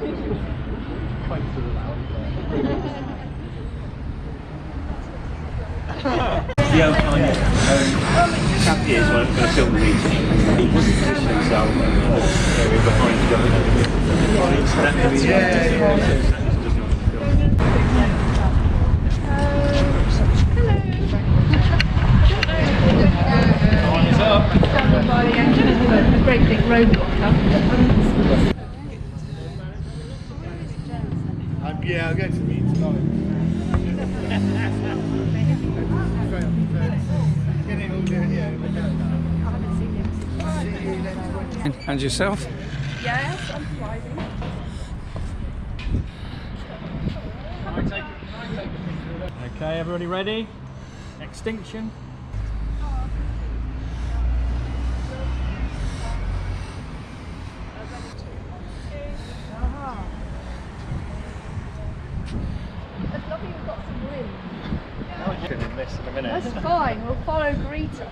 Chap here is one going to film the meeting. He was a petition, so we're behind the government. Yeah. Great big roadblock up. Yeah, I'll go to the meeting tonight. And yourself? Yes, I'm driving. Okay, everybody ready? Extinction. It's lovely we've got some wind. This in a minute. That's fine, we'll follow Greta.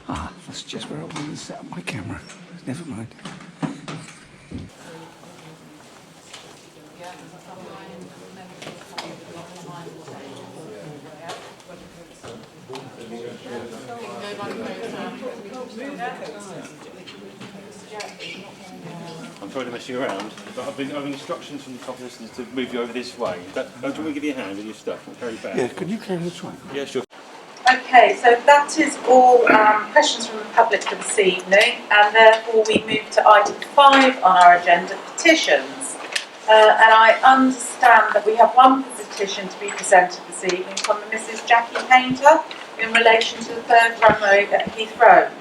Ah, that's just where I wanted to set up my camera. Never mind. I'm sorry to mess you around, but I've instructions from the top listeners to move you over this way. Do you want me to give you a hand with your stuff? I'll carry back. Yeah, could you carry this one? Yeah, sure. Okay, so that is all questions from the public for this evening, and therefore we move to item 5 on our agenda, petitions. And I understand that we have one petition to be presented this evening from Mrs. Jackie Painter in relation to the 3rd runway at Heathrow.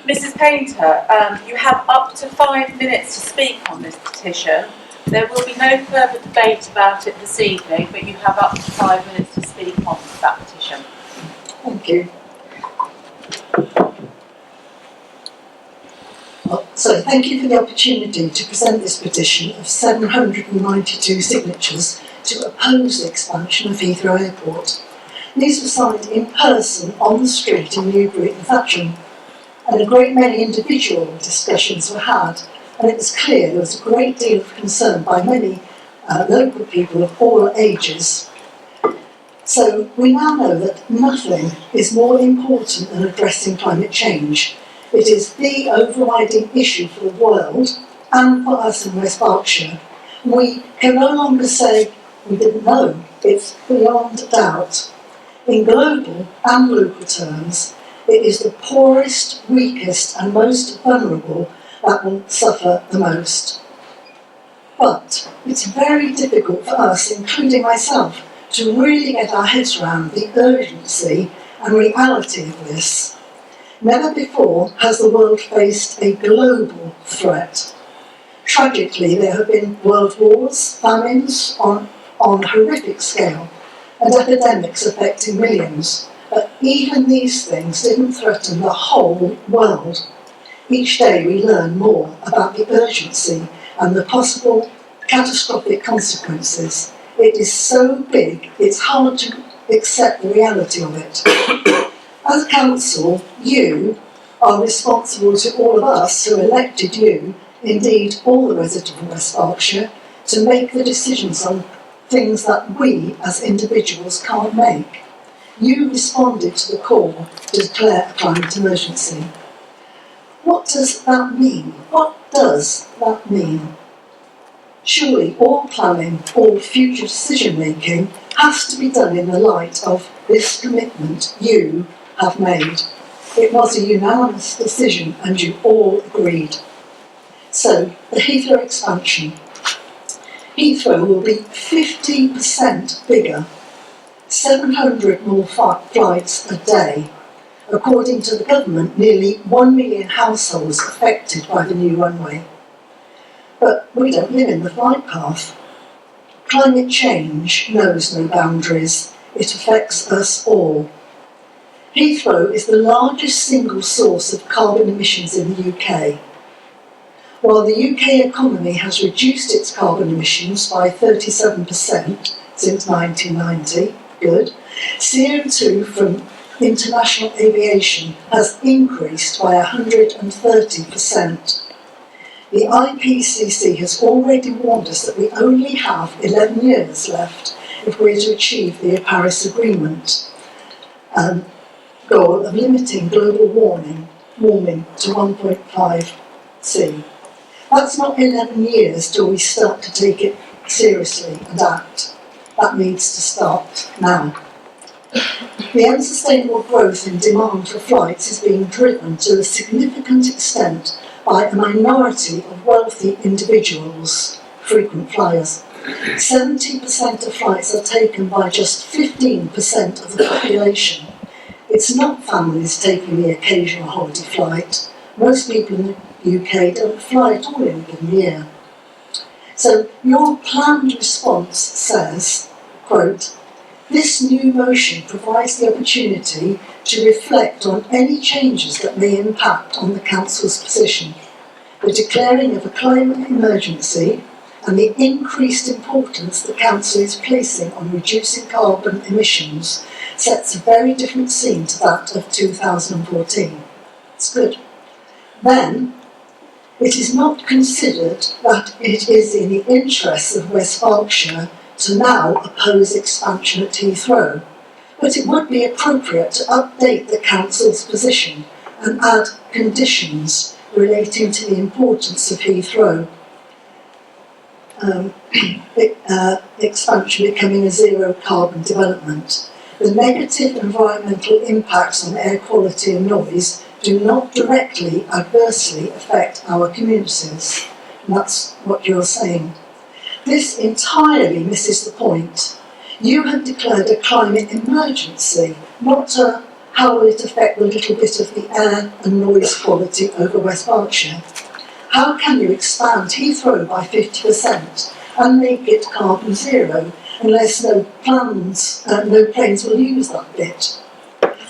Mrs. Painter, you have up to 5 minutes to speak on this petition. There will be no further debate about it this evening, but you have up to 5 minutes to speak on that petition. Thank you. So thank you for the opportunity to present this petition of 792 signatures to oppose the expansion of Heathrow Airport. These were signed in person on the street in Newbury and Thatcham, and a great many individual discussions were had, and it was clear there was a great deal of concern by many local people of all ages. So we now know that nothing is more important than addressing climate change. It is the overriding issue for the world and for us in West Berkshire. We can no longer say we didn't know. It's beyond doubt. In global and local terms, it is the poorest, weakest and most vulnerable that will suffer the most. But it's very difficult for us, including myself, to really get our heads around the urgency and reality of this. Never before has the world faced a global threat. Tragically, there have been world wars, famines on horrific scale, and epidemics affecting millions. But even these things didn't threaten the whole world. Each day we learn more about the urgency and the possible catastrophic consequences. It is so big, it's hard to accept the reality of it. As a council, you are responsible to all of us who elected you, indeed all the residents of West Berkshire, to make the decisions on things that we as individuals can't make. You responded to the call to declare a climate emergency. What does that mean? What does that mean? Surely all planning, all future decision making has to be done in the light of this commitment you have made. It was a unanimous decision and you all agreed. So, the Heathrow expansion. Heathrow will be 50% bigger, 700 more flights a day. According to the government, nearly 1 million households affected by the new runway. But we don't live in the flight path. Climate change knows no boundaries. It affects us all. Heathrow is the largest single source of carbon emissions in the UK. While the UK economy has reduced its carbon emissions by 37% since 1990, good, CO2 from international aviation has increased by 130%. The IPCC has already warned us that we only have 11 years left if we're to achieve the Paris Agreement goal of limiting global warming to 1.5 C. That's not 11 years till we start to take it seriously and act. That needs to start now. The unsustainable growth in demand for flights is being driven to a significant extent by a minority of wealthy individuals, frequent flyers. 70% of flights are taken by just 15% of the population. It's not families taking the occasional holiday flight. Most people in the UK don't fly at all in a given year. So your planned response says, quote, "This new motion provides the opportunity to reflect on any changes that may impact on the Council's position. The declaring of a climate emergency and the increased importance the Council is placing on reducing carbon emissions sets a very different scene to that of 2014. It's good. Then, it is not considered that it is in the interests of West Berkshire to now oppose expansion at Heathrow, but it would be appropriate to update the Council's position and add conditions relating to the importance of Heathrow expansion becoming a zero carbon development. The negative environmental impacts on air quality and noise do not directly adversely affect our communities." And that's what you're saying. This entirely misses the point. You have declared a climate emergency, not how will it affect the little bit of the air and noise quality over West Berkshire. How can you expand Heathrow by 50% and make it carbon zero unless no planes will use that bit?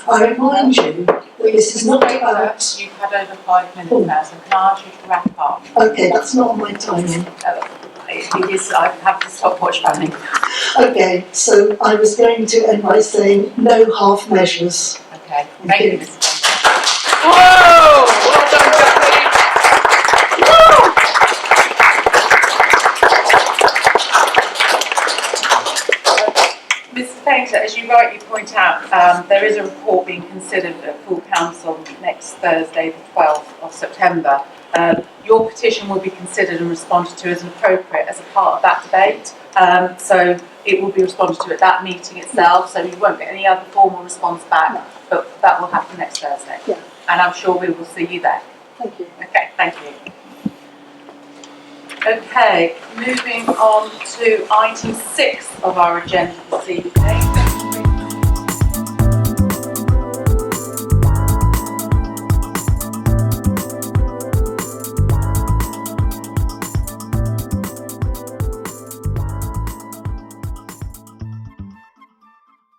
I remind you that this is not about... You've had over 5 minutes now, so can I ask you to wrap up? Okay, that's not on my timing. It is, I have to stopwatch running. Okay, so I was going to end by saying no half measures. Okay, thank you, Mr. Whoa! Well done, Jackie! Mr. Painter, as you rightly point out, there is a report being considered at full council next Thursday, the 12th of September. Your petition will be considered and responded to as appropriate as a part of that debate. So it will be responded to at that meeting itself, so you won't get any other formal response back, but that will happen next Thursday. Yeah. And I'm sure we will see you there. Thank you. Okay, thank you. Okay, moving on to item 6 of our agenda this evening.